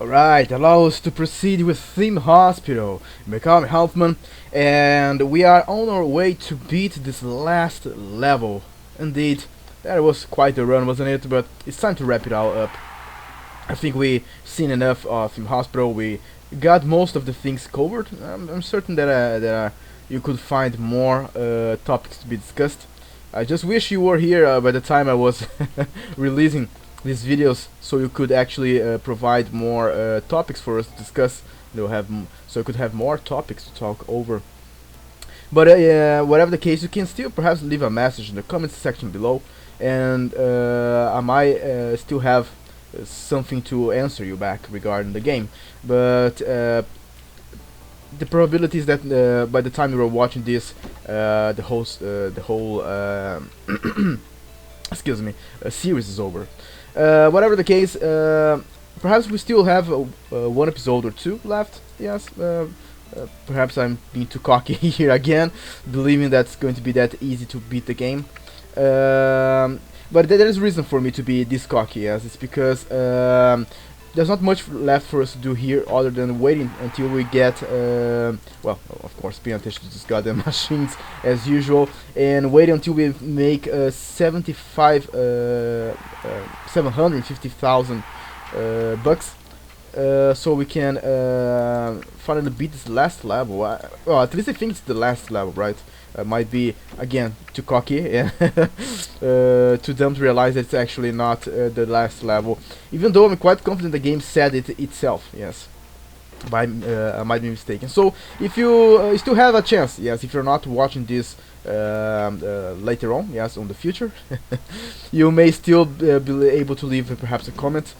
Alright, allow us to proceed with Theme Hospital. Become Hauffman, and we are on our way to beat this last level. Indeed, that was quite a run, wasn't it? But it's time to wrap it all up. I think we seen enough of Theme Hospital. We got most of the things covered. I'm certain that you could find more topics to be discussed. I just wish you were here by the time I was releasing these videos, so you could actually provide more topics for us to discuss. So you could have more topics to talk over. But whatever the case, you can still perhaps leave a message in the comments section below, and I might still have something to answer you back regarding the game. But the probability is that by the time you are watching this, the whole excuse me, series is over. Whatever the case, perhaps we still have one episode or two left. Yes, perhaps I'm being too cocky here again, believing that's going to be that easy to beat the game. But there is reason for me to be this cocky. Yes, it's because there's not much left for us to do here other than waiting until we get, well, of course, paying attention to these goddamn machines as usual, and wait until we make 750,000 bucks, so we can finally beat this last level. Well, at least I think it's the last level, right? Might be, again, too cocky and too dumb to realize that it's actually not the last level, even though I'm quite confident the game said it itself. Yes, I might be mistaken. So if you still have a chance, yes, if you're not watching this later on, yes, on the future, you may still be able to leave perhaps a comment,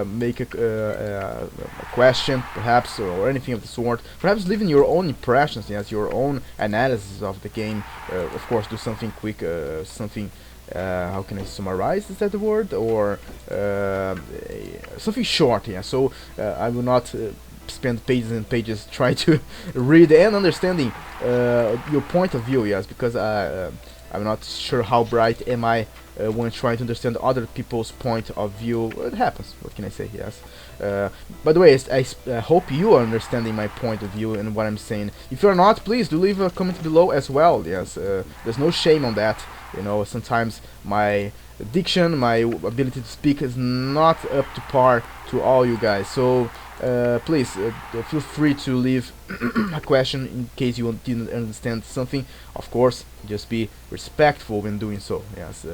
make a question perhaps, or anything of the sort, perhaps leaving your own impressions, yes, your own analysis of the game. Of course, do something quick, something how can I summarize, is that the word, or something short, yeah, so I will not spend pages and pages trying to read and understanding your point of view, yes, because I'm not sure how bright am I when trying to understand other people's point of view. It happens, what can I say, yes. By the way, I hope you are understanding my point of view and what I'm saying. If you're not, please do leave a comment below as well, yes. There's no shame on that, you know. Sometimes my diction, my ability to speak is not up to par to all you guys, so please feel free to leave a question in case you didn't understand something. Of course, just be respectful when doing so, yes.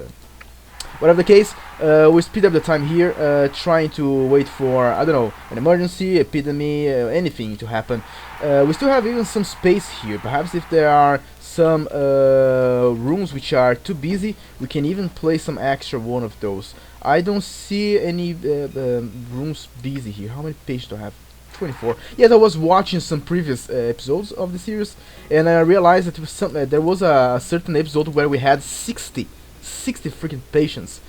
Whatever the case, we speed up the time here, trying to wait for, I don't know, an emergency, epidemic, anything to happen. We still have even some space here. Perhaps if there are some rooms which are too busy, we can even play some extra one of those. I don't see any rooms busy here. How many pages do I have? 24. Yes, I was watching some previous episodes of the series, and I realized that there was a certain episode where we had 60 freaking patients.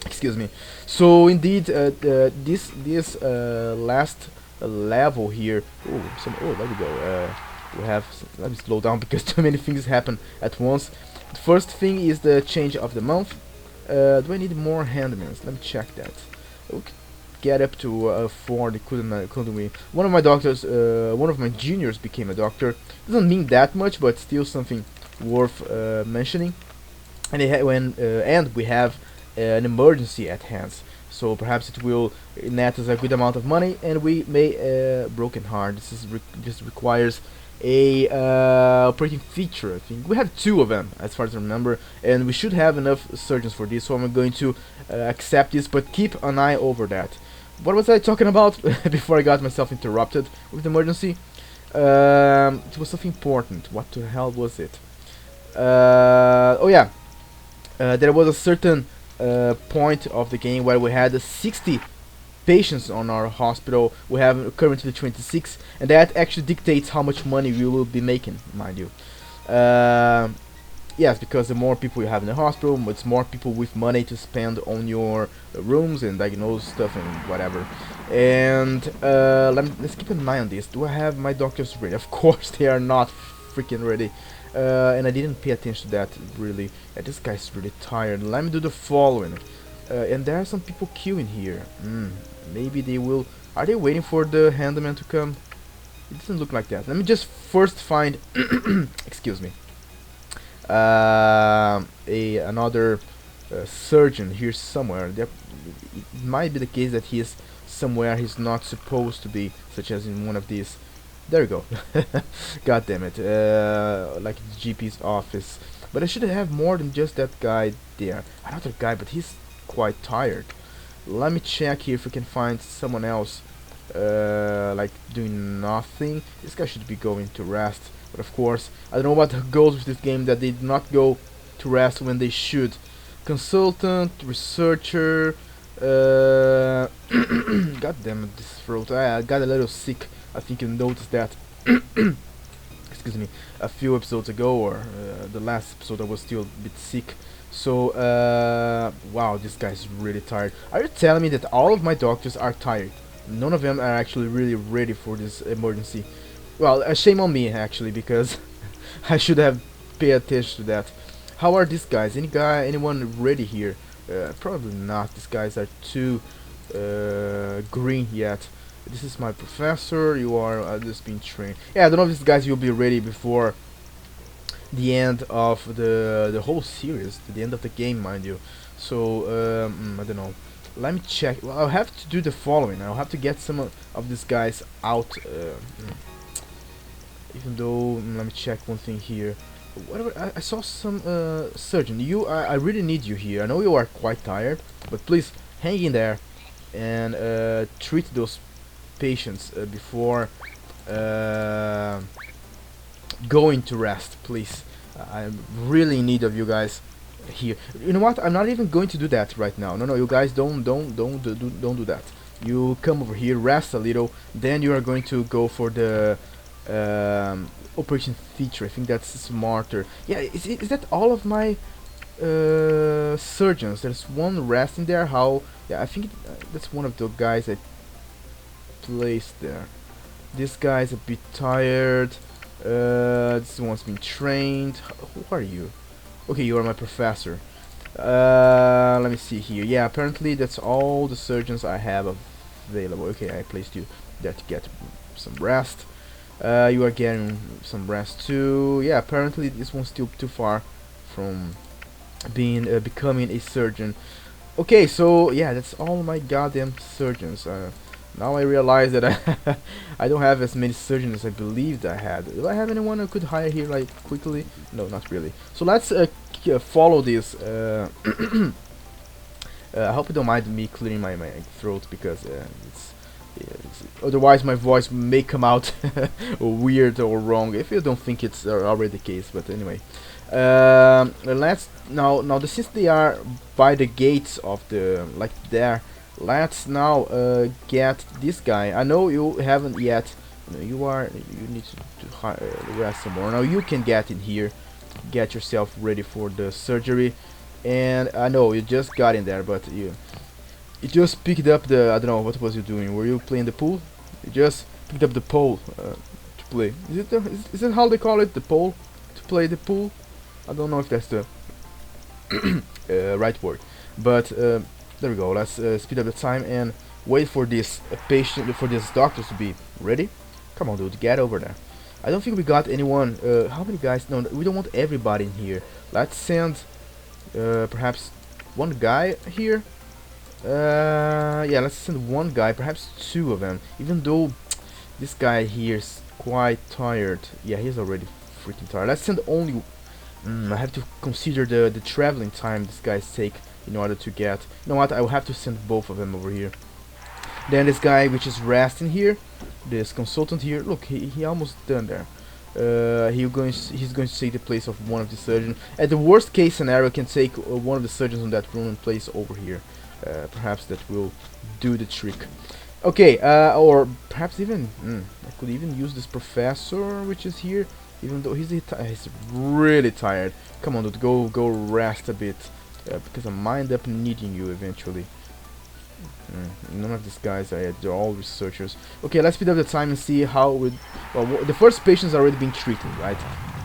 Excuse me. So indeed, this last level here. Oh, there we go. We have. Let me slow down because too many things happen at once. The first thing is the change of the month. Do I need more handmans? Let me check that. Okay. Get up to 4. Couldn't we? One of my doctors, one of my juniors became a doctor. Doesn't mean that much, but still something worth mentioning. And we have an emergency at hand, so perhaps it will net us a good amount of money, and we may broken heart. This requires a operating feature. I think we have 2 of them as far as I remember, and we should have enough surgeons for this, so I'm going to accept this, but keep an eye over that. What was I talking about before I got myself interrupted with the emergency? It was something important. What the hell was it? Oh yeah. There was a certain point of the game where we had 60 patients on our hospital. We have currently 26, and that actually dictates how much money we will be making, mind you. Yes, because the more people you have in the hospital, it's more people with money to spend on your rooms and diagnose stuff and whatever. And let's keep an eye on this. Do I have my doctors ready? Of course they are not freaking ready. And I didn't pay attention to that, really. Yeah, this guy's really tired. Let me do the following. And there are some people queuing here. Maybe they will. Are they waiting for the handyman to come? It doesn't look like that. Let me just first find excuse me, another surgeon here somewhere. It might be the case that he is somewhere he's not supposed to be, such as in one of these. There we go. God damn it. Like the GP's office. But I should have more than just that guy there. Another guy, but he's quite tired. Let me check here if we can find someone else like doing nothing. This guy should be going to rest. But of course, I don't know what goes with this game that they do not go to rest when they should. Consultant, researcher. God damn it, this throat. I got a little sick. I think you noticed that. Excuse me. A few episodes ago, or the last episode, I was still a bit sick. So, wow, this guy's really tired. Are you telling me that all of my doctors are tired? None of them are actually really ready for this emergency. Well, shame on me actually, because I should have paid attention to that. How are these guys? Anyone ready here? Probably not. These guys are too green yet. This is my professor. You are just being trained. Yeah, I don't know if these guys will be ready before the end of the whole series, the end of the game, mind you. So I don't know. Let me check. Well, I'll have to do the following. I'll have to get some of these guys out. Even though, let me check one thing here. Whatever, I saw some surgeon. I really need you here. I know you are quite tired, but please hang in there and treat those patients before going to rest, please. I'm really in need of you guys here. You know what? I'm not even going to do that right now. No, you guys don't do that. You come over here, rest a little, then you are going to go for the operation theater. I think that's smarter. Yeah, is that all of my surgeons? There's one resting there. How? Yeah, I think that's one of the guys I placed there. This guy's a bit tired. This one's been trained. Who are you? Okay, you are my professor. Let me see here. Yeah, apparently that's all the surgeons I have available. Okay, I placed you there to get some rest. You are getting some rest too. Yeah, apparently this one's still too far from being becoming a surgeon. Okay, so yeah, that's all my goddamn surgeons. Now I realize that I don't have as many surgeons as I believed I had. Do I have anyone I could hire here like quickly? No, not really. So let's follow this. I hope you don't mind me clearing my throat, because otherwise my voice may come out weird or wrong, if you don't think it's already the case. But anyway, let's now since they are by the gates of the there. Let's now get this guy. I know you haven't yet. You need to rest some more. Now you can get in here, get yourself ready for the surgery. And I know you just got in there, but you just picked up the, I don't know, what was you doing? Were you playing the pool? You just picked up the pole to play. Is it how they call it, the pole to play the pool? I don't know if that's the right word, but. There we go. Let's speed up the time and wait for this patient, for this doctor to be ready. Come on, dude, get over there. I don't think we got anyone. How many guys? No, we don't want everybody in here. Let's send perhaps one guy here. Yeah, let's send one guy, perhaps two of them. Even though this guy here is quite tired. Yeah, he's already freaking tired. Let's send only. I have to consider the traveling time this guys take in order to get. You know what? I will have to send both of them over here. Then this guy, which is resting here, this consultant here. Look, he almost done there. He's going to take the place of one of the surgeons. At the worst case scenario, can take one of the surgeons in that room and place over here. Perhaps that will do the trick. Okay, or perhaps even I could even use this professor, which is here. Even though he's really tired. Come on, dude, go rest a bit, because I might end up needing you eventually. None of these guys are. They're all researchers. Okay, let's speed up the time and see how we. Well, the first patient's already being treated, right?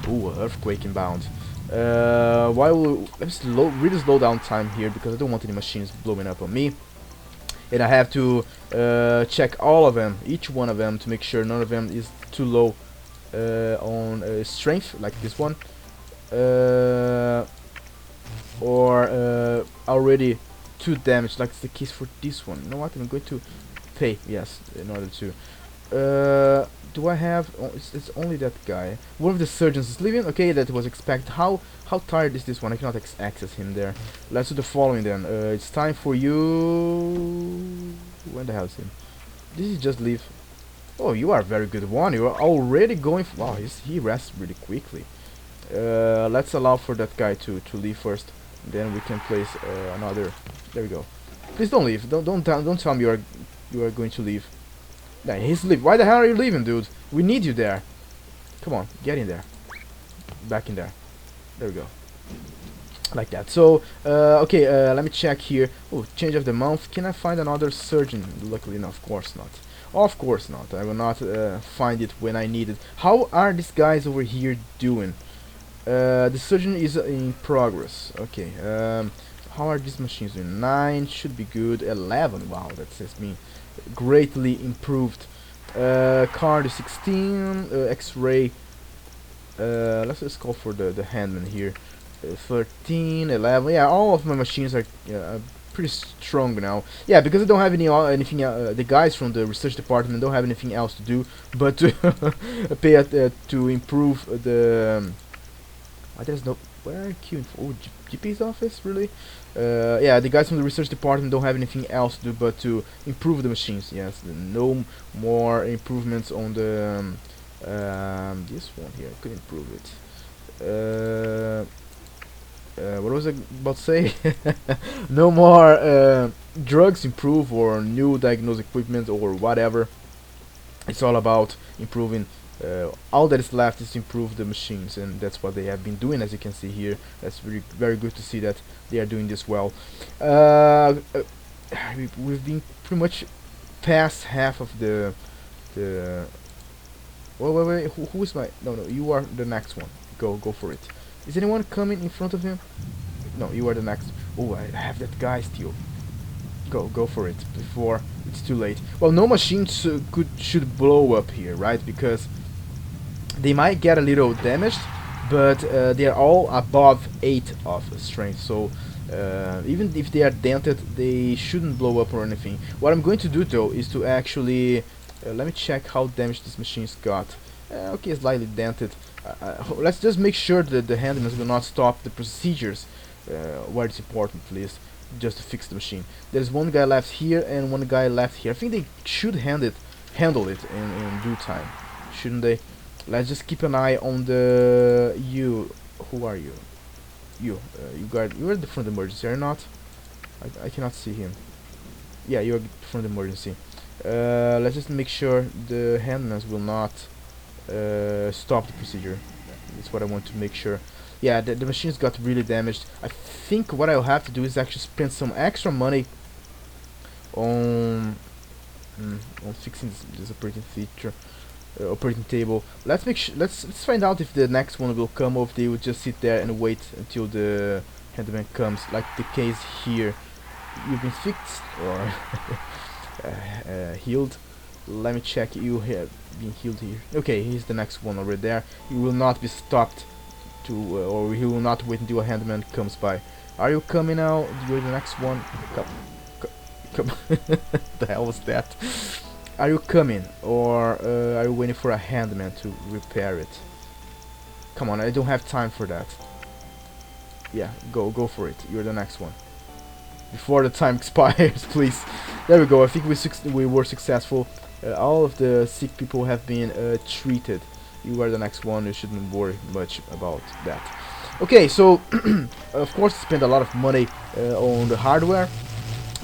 Ooh, earthquake inbound. Let's really slow down time here, because I don't want any machines blowing up on me. and I have to check all of them, each one of them, to make sure none of them is too low on strength, like this one, or already too damaged, like it's the case for this one. You know what? I'm going to pay, yes, in order to. Do I have? Oh, it's only that guy. One of the surgeons is leaving. Okay, that was expected. How tired is this one? I cannot access him there. Let's do the following then. It's time for you. When the hell is him? Did he just leave? Oh, you are a very good one. You are already going. Wow, he rests really quickly. Let's allow for that guy to leave first. Then we can place another. There we go. Please don't leave. Don't tell me you are going to leave. Nah, he's leaving. Why the hell are you leaving, dude? We need you there. Come on, get in there. Back in there. There we go. Like that. So, okay, let me check here. Oh, change of the month. Can I find another surgeon? Luckily, no, of course not. Of course not. I will not find it when I need it. How are these guys over here doing? The surgeon is in progress. Okay. How are these machines doing? 9 should be good. 11. Wow, that says me. Greatly improved. Card is 16. X-ray. Let's just call for the handman here. 13, 11. Yeah, all of my machines are pretty strong now. Yeah, because I don't have anything. The guys from the research department don't have anything else to do but to pay to improve the. There's no. Where are you queuing for? Oh, GP's office, really? Yeah, the guys from the research department don't have anything else to do but to improve the machines. Yes, no more improvements on the this one here. I could improve it. What was I about to say? No more drugs improve or new diagnostic equipment or whatever. It's all about improving. All that is left is to improve the machines, and that's what they have been doing, as you can see here. That's very good to see that they are doing this well. We've been pretty much past half of the. Wait. Who is my? No, you are the next one. Go for it. Is anyone coming in front of him? No, you are the next. Oh, I have that guy still. Go for it before it's too late. Well, no machines should blow up here, right? Because they might get a little damaged, but they are all above 8 of strength. So even if they are dented, they shouldn't blow up or anything. What I'm going to do though is to actually let me check how damaged this machine's got. Okay, slightly dented. Let's just make sure that the handlers will not stop the procedures where it's important, at least, just to fix the machine. There's one guy left here and one guy left here. I think they should handle it in due time, shouldn't they? Let's just keep an eye on the you. Who are you? You are the front emergency, are you not? I cannot see him. Yeah, you are front emergency. Let's just make sure the handlers will not stop the procedure. That's what I want to make sure. Yeah, the machine's got really damaged. I think what I'll have to do is actually spend some extra money on fixing this operating feature, operating table. Let's find out if the next one will come, or if they will just sit there and wait until the handyman comes, like the case here. You've been fixed or healed. Let me check. You have been healed here. Okay, he's the next one over there. You will not be stopped to, or he will not wait until a handman comes by. Are you coming now? You're the next one. Come. The hell was that? Are you coming, or are you waiting for a handman to repair it? Come on, I don't have time for that. Yeah, go for it. You're the next one. Before the time expires, please. There we go. I think we were successful. All of the sick people have been treated. You are the next one. You shouldn't worry much about that. Okay, so of course spend a lot of money on the hardware,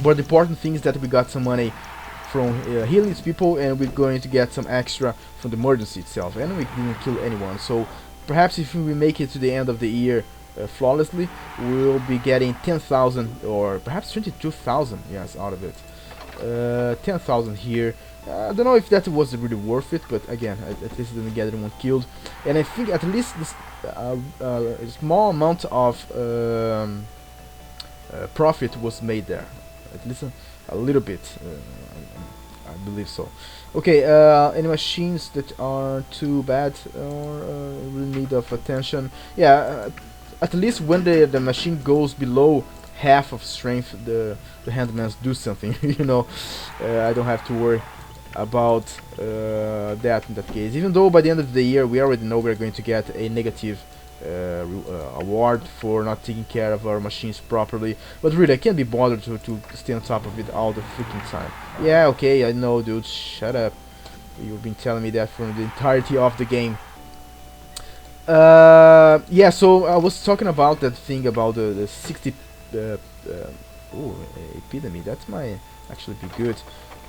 but the important thing is that we got some money from healing these people, and we're going to get some extra from the emergency itself, and we didn't kill anyone. So perhaps if we make it to the end of the year flawlessly, we'll be getting 10,000 or perhaps 22,000, yes, out of it. 10,000 here. I don't know if that was really worth it, but again, at least I didn't get anyone killed, and I think at least this a small amount of profit was made there. At least a little bit. I believe so. Okay, any machines that are too bad or really need of attention? Yeah, at least when the machine goes below half of strength, the handmans do something. You know, I don't have to worry about that in that case. Even though by the end of the year we already know we're going to get a negative award for not taking care of our machines properly, but really I can't be bothered to stay on top of it all the freaking time. Yeah, okay, I know, dude, shut up. You've been telling me that for the entirety of the game. Yeah, so I was talking about that thing about the 60 oh, epidemic, that might actually be good.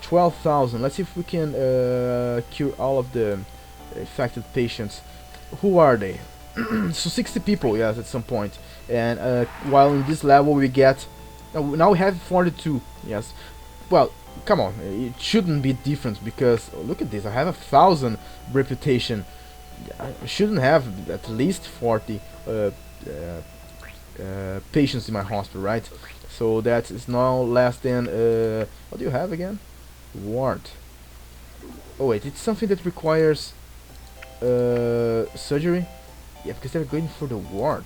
12,000, let's see if we can cure all of the affected patients. Who are they? So 60 people, yes, at some point. And while in this level we get... now we have 42, yes. Well, come on, it shouldn't be different because look at this, I have 1,000 reputation. I shouldn't have at least 40 patients in my hospital, right? So that is now less than... what do you have again? Ward. Oh wait, it's something that requires surgery? Yeah, because they're going for the ward.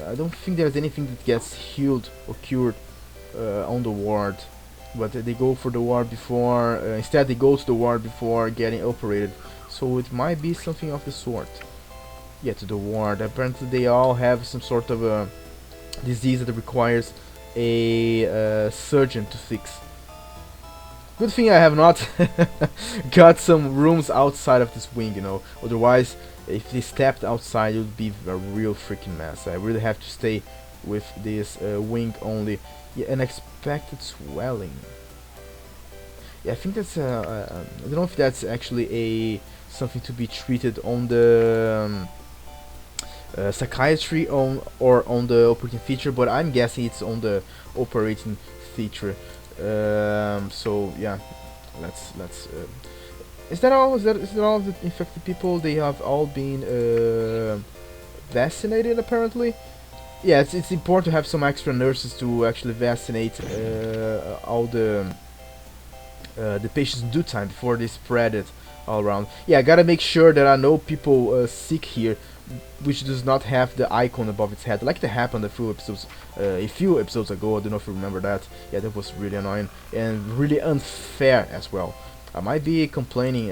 I don't think there's anything that gets healed or cured on the ward. But they go for the ward before... instead they go to the ward before getting operated. So it might be something of the sort. Yeah, to the ward. Apparently they all have some sort of a disease that requires a surgeon to fix. Good thing I have not got some rooms outside of this wing, you know. Otherwise, if they stepped outside, it would be a real freaking mess. I really have to stay with this wing only. Yeah, unexpected swelling. Yeah, I think that's I don't know if that's actually a something to be treated on the psychiatry or on the operating feature, but I'm guessing it's on the operating feature. So yeah, let's is that all? Is that all of the infected people? They have all been vaccinated apparently. Yeah, it's important to have some extra nurses to actually vaccinate all the patients in due time before they spread it all around. Yeah, I gotta make sure that I know people sick here, which does not have the icon above its head, like that happened a few episodes ago. I don't know if you remember that. Yeah, that was really annoying and really unfair as well. I might be complaining,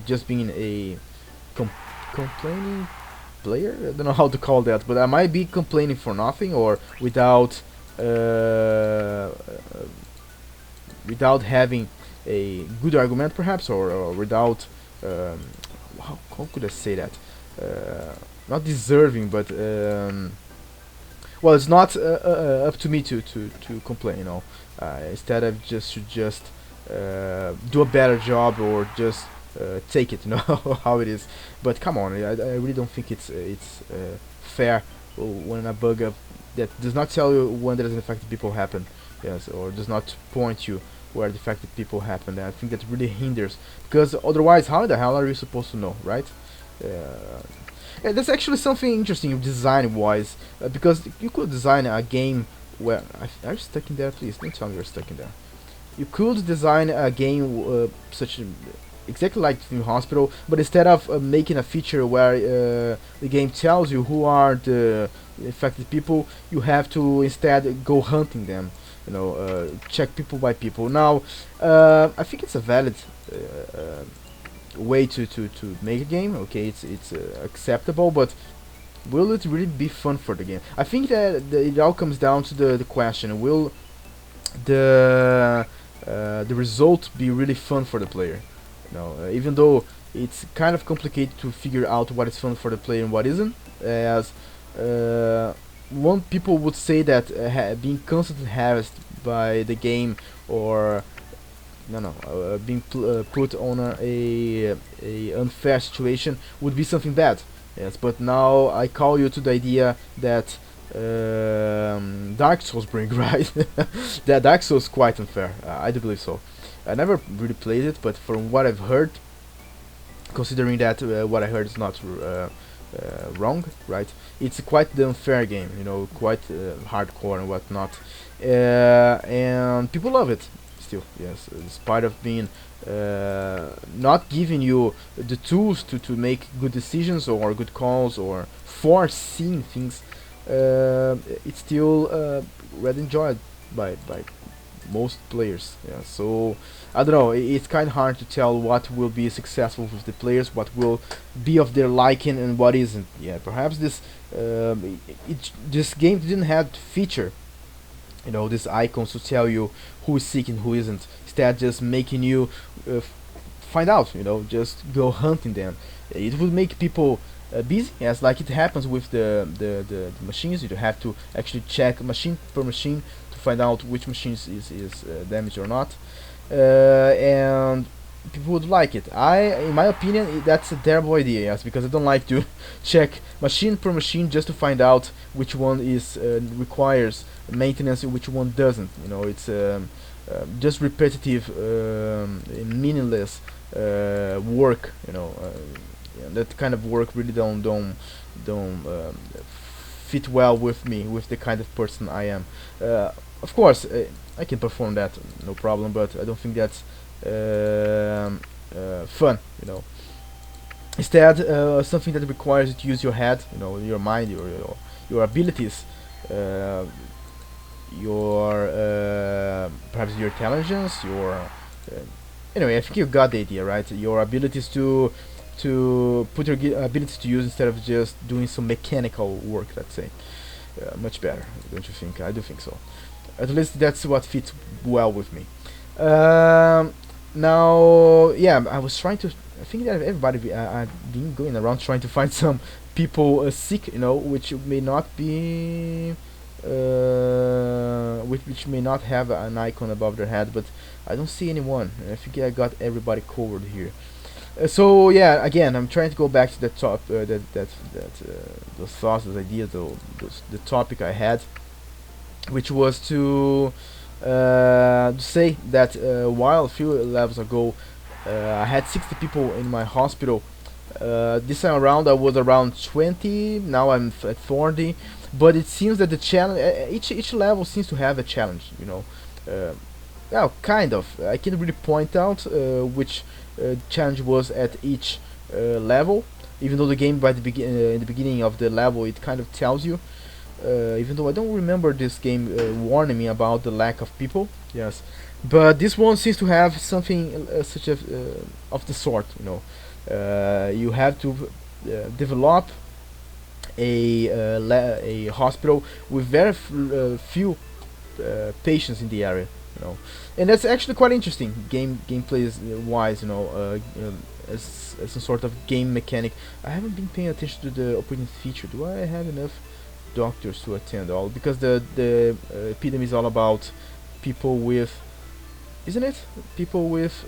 just being a complaining player. I don't know how to call that, but I might be complaining for nothing or without without having a good argument, perhaps, or without how could I say that? Not deserving, but well, it's not up to me to complain, you know. Instead, I should just do a better job or just take it, you know, how it is. But come on, I really don't think it's fair when a bug up that does not tell you when there's infected people happen, yes, or does not point you where the infected people happen. And I think that really hinders, because otherwise, how the hell are you supposed to know, right? And that's actually something interesting design-wise, because you could design a game where... Are you stuck in there? Please, don't tell me you're stuck in there. You could design a game exactly like in Hospital, but instead of making a feature where the game tells you who are the infected people, you have to instead go hunting them. You know, check people by people. Now, I think it's a valid way to make a game. Okay, it's acceptable, but will it really be fun for the game? I think that it all comes down to the question: will the result be really fun for the player? You know, even though it's kind of complicated to figure out what is fun for the player and what isn't, as one people would say that being constantly harassed by the game or being put on a unfair situation would be something bad. Yes, but now I call you to the idea that Dark Souls bring, right? That Dark Souls is quite unfair. I do believe so. I never really played it, but from what I've heard, considering that what I heard is not wrong, right? It's quite the unfair game, you know, quite hardcore and whatnot, and people love it still. Yes, despite of being not giving you the tools to make good decisions or good calls or foreseeing things, it's still well enjoyed by most players. Yeah, so I don't know. It's kind of hard to tell what will be successful with the players, what will be of their liking, and what isn't. Yeah, perhaps this game didn't have feature, you know, these icons to tell you who is sick and who isn't. Instead, just making you find out. You know, just go hunting them. It would make people busy, as like it happens with the machines. You have to actually check machine per machine to find out which machine is damaged or not, and people would like it. In my opinion, that's a terrible idea. Yes, because I don't like to check machine per machine just to find out which one is requires maintenance and which one doesn't. You know, it's just repetitive, meaningless work. You know, yeah, that kind of work really don't fit well with me, with the kind of person I am. Of course, I can perform that, no problem, but I don't think that's fun. You know, instead, something that requires you to use your head, you know, your mind, your abilities, your perhaps your intelligence, your anyway. I think you got the idea, right? Your abilities to put your abilities to use instead of just doing some mechanical work. Let's say, much better, don't you think? I do think so. At least that's what fits well with me. Now, yeah, I was trying to. I think that everybody I've been going around trying to find some people sick, you know, which may not be, which may not have an icon above their head, but I don't see anyone. I think I got everybody covered here. So yeah, again, I'm trying to go back to the top, those thoughts, those ideas, the topic I had, which was to say that while a few levels ago I had 60 people in my hospital, this time around I was around 20. Now I'm at 40, but it seems that the challenge, each level seems to have a challenge. You know, well, kind of. I can't really point out which challenge was at each level, even though the game by the in the beginning of the level it kind of tells you. Even though I don't remember this game warning me about the lack of people. Yes, but this one seems to have something such as of the sort. You know, you have to develop a hospital with very few patients in the area. You know, and that's actually quite interesting. Gameplay wise, you know, as some sort of game mechanic. I haven't been paying attention to the operating feature. Do I have enough doctors to attend all? Because the epidemic is all about people with, isn't it? People with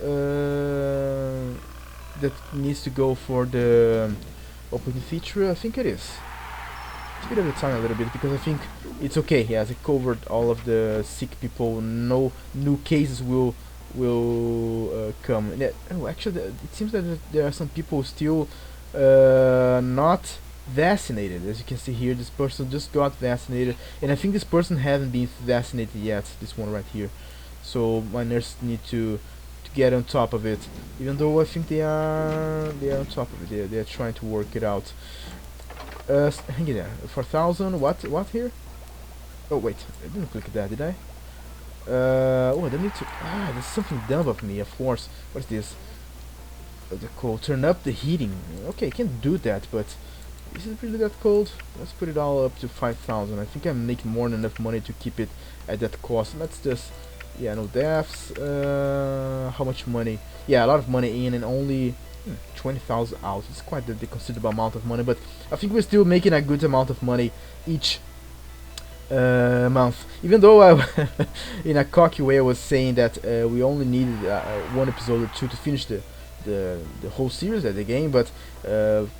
that needs to go for the operating feature. I think it is. Speed up the time a little bit because I think it's okay. Yes, I covered all of the sick people. No new cases will come. Oh, actually, it seems that there are some people still not vaccinated. As you can see here, this person just got vaccinated, and I think this person hasn't been vaccinated yet. This one right here. So my nurse need to get on top of it. Even though I think they are on top of it. They are trying to work it out. Hang in there. 4,000. What here? Oh wait, I didn't click that, did I? Oh, I don't need to. There's something dumb of me, of course. What's this? The cold. Turn up the heating. Okay, I can do that, but is it really that cold? Let's put it all up to 5,000. I think I'm making more than enough money to keep it at that cost. Let's just, yeah, no deaths. How much money? Yeah, a lot of money in and only 20,000 out. It's quite the considerable amount of money, but I think we're still making a good amount of money each month. Even though I, in a cocky way, I was saying that we only needed one episode or two to finish the whole series at the game, but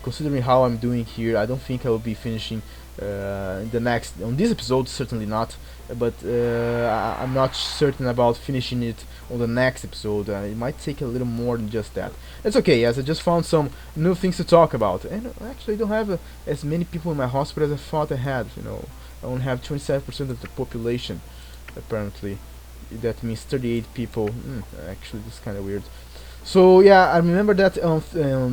considering how I'm doing here, I don't think I will be finishing in the next on this episode, certainly not. But I'm not certain about finishing it on the next episode. It might take a little more than just that. It's okay, as I just found some new things to talk about, and I actually don't have as many people in my hospital as I thought I had. I only have 27% of the population, apparently. That means 38 people. Actually, this is kind of weird. So yeah, I remember that on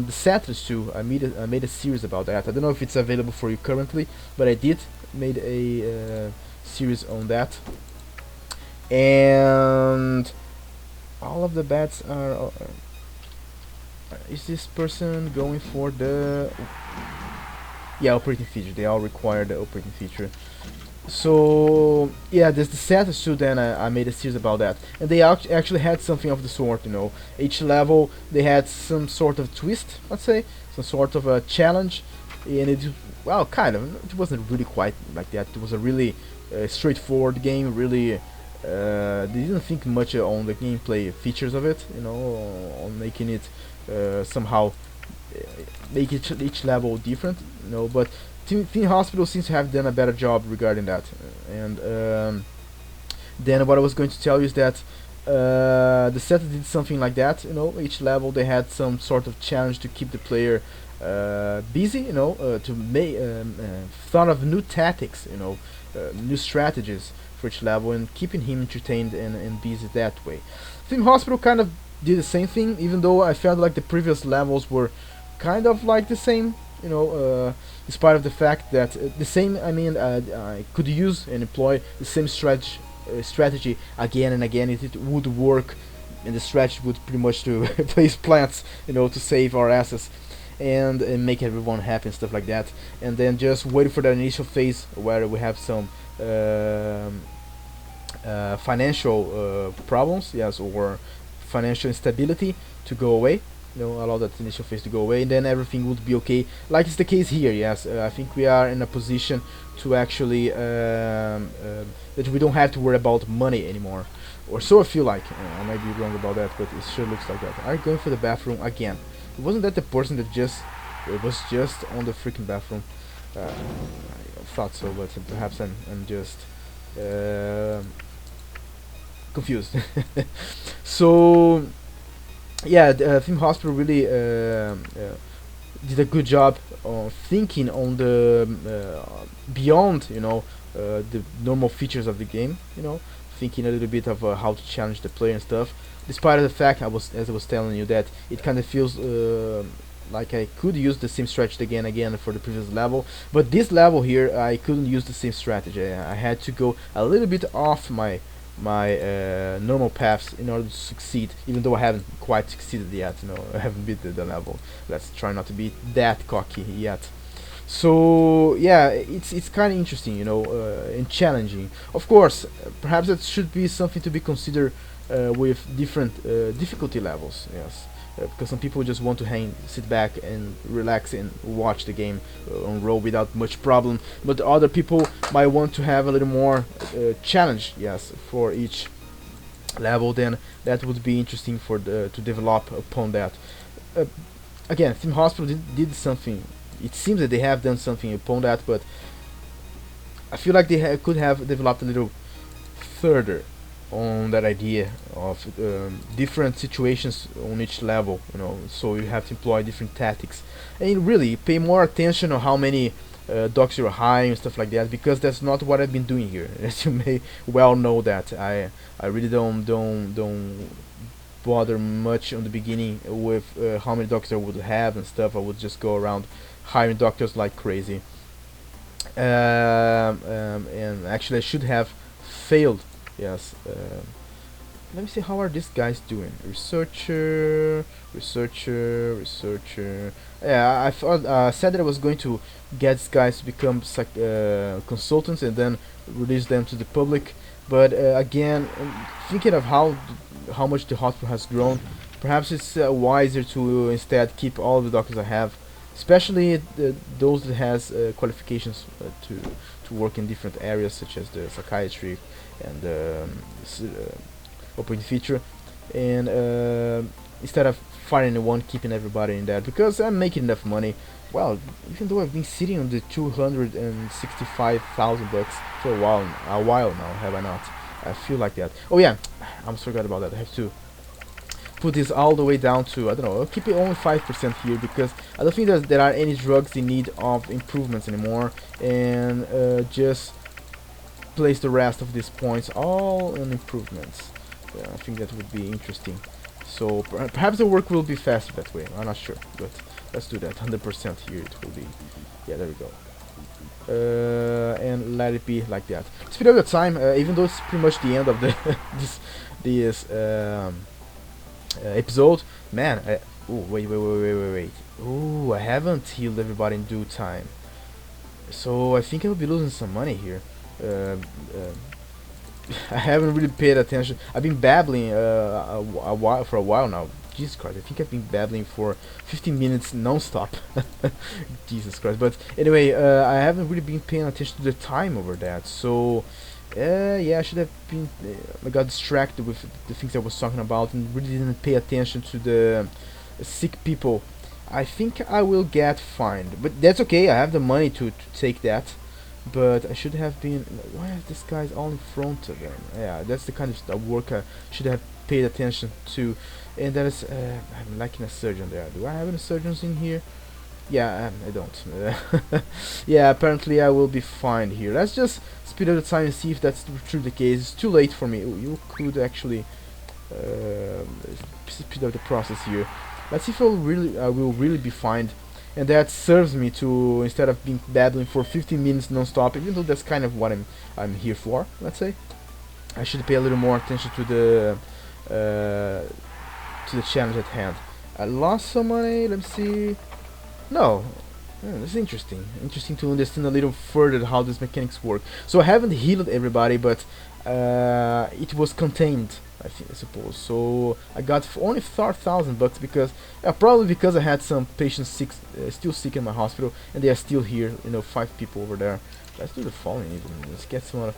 the Saturdays too. I made a series about that. I don't know if it's available for you currently, but I did made a series on that. And all of the bats are. Is this person going for the? Yeah, operating feature. They all require the operating feature. So yeah, there's the status too. Then I made a series about that, and they actually had something of the sort. Each level they had some sort of twist, let's say, some sort of a challenge, and kind of. It wasn't really quite like that. It was a really straightforward game. Really, they didn't think much on the gameplay features of it. On making it somehow make each level different. But Team Hospital seems to have done a better job regarding that. And then what I was going to tell you is that the set did something like that. Each level they had some sort of challenge to keep the player busy. To make thought of new tactics. New strategies for each level and keeping him entertained and busy that way. Team Hospital kind of did the same thing, even though I felt like the previous levels were kind of like the same. Despite of the fact that the same, I could use and employ the same strategy again and again. It would work, and the strategy would pretty much to place plants, to save our assets and make everyone happy and stuff like that. And then just wait for that initial phase where we have some financial problems, yes, or financial instability to go away. Allow that initial phase to go away, and then everything would be okay, like it's the case here. Yes, I think we are in a position to actually that we don't have to worry about money anymore, or so I feel like. I might be wrong about that, but it sure looks like that. Are you going for the bathroom again? Wasn't that the person that it was just on the freaking bathroom? I thought so, but perhaps I'm just confused. So yeah, Theme Hospital really did a good job of thinking on the beyond, the normal features of the game. Thinking a little bit of how to challenge the player and stuff. Despite the fact as I was telling you, that it kind of feels like I could use the same strategy again for the previous level, but this level here I couldn't use the same strategy. I had to go a little bit off my normal paths in order to succeed, even though I haven't quite succeeded yet. I haven't beat the level. Let's try not to be that cocky yet. So yeah, it's kind of interesting, and challenging. Of course, perhaps that should be something to be considered with different difficulty levels. Yes. Because some people just want to sit back and relax and watch the game on roll without much problem, but other people might want to have a little more challenge, yes, for each level. Then that would be interesting for to develop upon that. Again, Theme Hospital did something. It seems that they have done something upon that, but I feel like they could have developed a little further on that idea of different situations on each level, so you have to employ different tactics and really pay more attention on how many dogs you're hiring and stuff like that, because that's not what I've been doing here. As you may well know, that I really don't bother much on the beginning with how many doctors I would have and stuff. I would just go around hiring doctors like crazy, and actually I should have failed. Yes. Let me see, how are these guys doing? Researcher. Yeah, I thought said that I was going to get these guys to become consultants and then release them to the public. But again, thinking of how much the hospital has grown, perhaps it's wiser to instead keep all the doctors I have, especially those that has qualifications to work in different areas, such as the psychiatry and operating feature, and instead of firing one, keeping everybody in that, because I'm making enough money. Well, even though I've been sitting on the 265,000 bucks for a while now, have I not? I feel like that. Oh yeah, I almost forgot about that. I have to put this all the way down to, I don't know, I'll keep it only 5% here, because I don't think that there are any drugs in need of improvements anymore, and just place the rest of these points all on improvements. Yeah, I think that would be interesting. So perhaps the work will be faster that way. I'm not sure, but let's do that. 100% here it will be. Yeah, there we go. And let it be like that. Speed up the time, even though it's pretty much the end of the this episode. Man, oh wait. Oh, I haven't healed everybody in due time, so I think I'll be losing some money here. I haven't really paid attention. I've been babbling for a while now. Jesus Christ, I think I've been babbling for 15 minutes non-stop. Jesus Christ. But anyway, I haven't really been paying attention to the time over that. So, yeah, I should have been... I got distracted with the things I was talking about and really didn't pay attention to the sick people. I think I will get fined. But that's okay, I have the money to take that. But I should have been... Why are these guys all in front of them? Yeah, that's the kind of work I should have paid attention to. And that is... I'm lacking a surgeon there. Do I have any surgeons in here? Yeah, I don't. Yeah, apparently I will be fine here. Let's just speed up the time and see if that's truly the case. It's too late for me. Ooh, you could actually speed up the process here. Let's see if I will really be fined. And that serves me to, instead of being babbling for 15 minutes non-stop, even though that's kind of what I'm here for, let's say. I should pay a little more attention to the challenge at hand. I lost some money, let me see. No. This is interesting. Interesting to understand a little further how these mechanics work. So I haven't healed everybody, but it was contained, I suppose. So I got only 4,000 bucks because probably because I had some patients sick, still sick in my hospital, and they are still here. 5 people over there. Let's do the following. Even let's get some.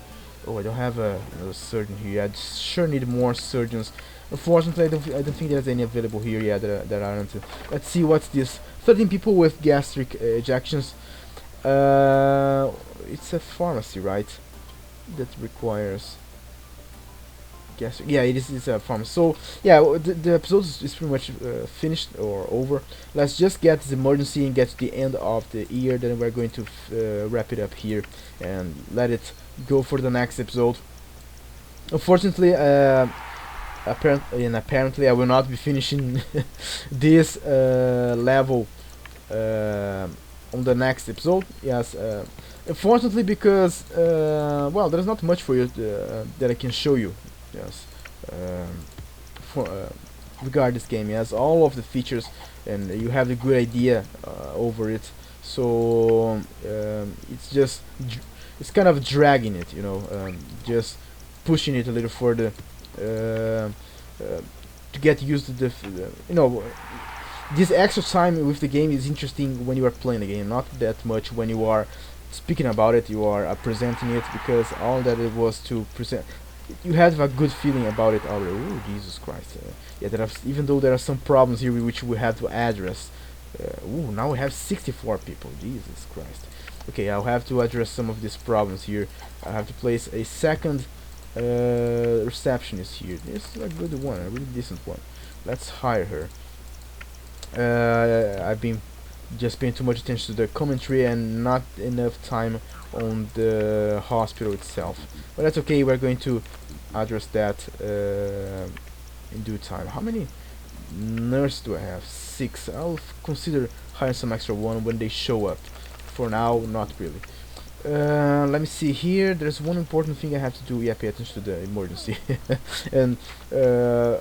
Oh, I don't have a surgeon here. I sure need more surgeons. Unfortunately, I don't think there's any available here. Yeah, there aren't. Let's see what's this. 13 people with gastric ejections. It's a pharmacy, right? That requires gastric. Yeah, it is. It's a pharmacy. So yeah, the episode is pretty much finished or over. Let's just get this emergency and get to the end of the year. Then we're going to wrap it up here and let it go for the next episode. Unfortunately, apparently I will not be finishing this level on the next episode. Yes, unfortunately, because well, there's not much for you that I can show you. Yes, regarding this game, yes, all of the features, and you have a good idea over it. So it's just it's kind of dragging it, just pushing it a little further to get used to the this extra time with the game is interesting when you are playing the game, not that much when you are speaking about it, you are presenting it, because all that it was to present, you have a good feeling about it already. Ooh, Jesus Christ. Yeah, even though there are some problems here which we have to address. Ooh, now we have 64 people. Jesus Christ. Okay, I'll have to address some of these problems here. I have to place a second receptionist here. This is a good one, a really decent one. Let's hire her. I've been just paying too much attention to the commentary and not enough time on the hospital itself. But that's okay, we're going to address that in due time. How many nurses do I have? 6. I'll consider hiring some extra one when they show up. For now, not really. Let me see here. There's one important thing I have to do. Yeah, pay attention to the emergency. And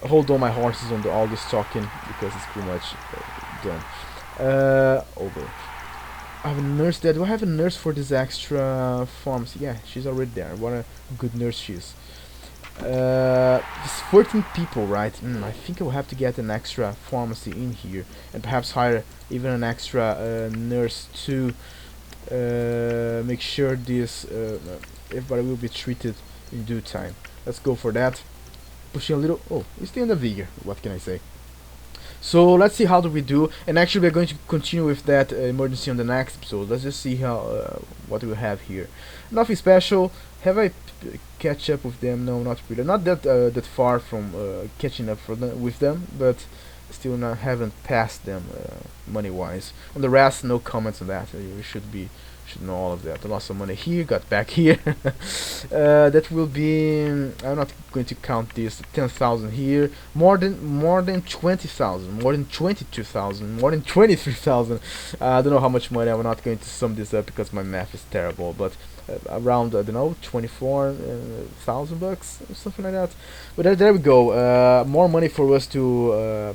hold on my horses on all this talking, because it's pretty much done. Over. I have a nurse there. Do I have a nurse for this extra pharmacy? Yeah, she's already there. What a good nurse she is. It's 14 people, right? I think I'll have to get an extra pharmacy in here, and perhaps hire even an extra nurse to make sure this everybody will be treated in due time. Let's go for that. Pushing a little. Oh, it's the end of the year. What can I say? So let's see how do we do, and actually we're going to continue with that emergency on the next episode. Let's just see how what we have here. Nothing special. Have I catch up with them? No, not really. Not that that far from catching up with them, but still not haven't passed them money wise. On the rest, no comments on that. You should know all of that. I lost some money here, got back here. That will be. I'm not going to count this. 10,000 here. More than 20,000. More than 22,000. More than 23,000. I don't know how much money. I'm not going to sum this up because my math is terrible. But around I don't know 24,000 bucks or something like that. But there we go. More money for us to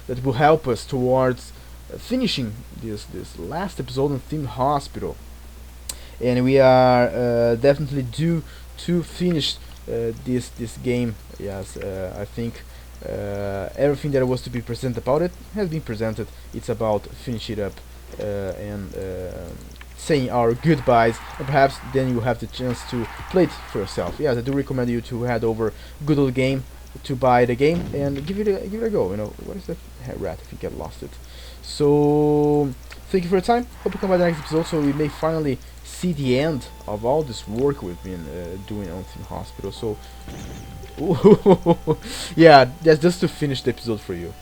that will help us towards finishing this last episode in Theme Hospital, and we are definitely due to finish this game. Yes, I think everything that was to be presented about it has been presented. It's about finish it up and saying our goodbyes, and perhaps then you have the chance to play it for yourself. Yes, I do recommend you to head over Good Old Game to buy the game and give it a go. You know, what is that rat? I think I lost it. So thank you for your time. Hope you come by the next episode so we may finally see the end of all this work we've been doing on Theme Hospital. So yeah, that's just to finish the episode for you.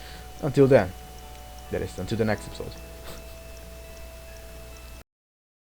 Until then, that is until the next episode.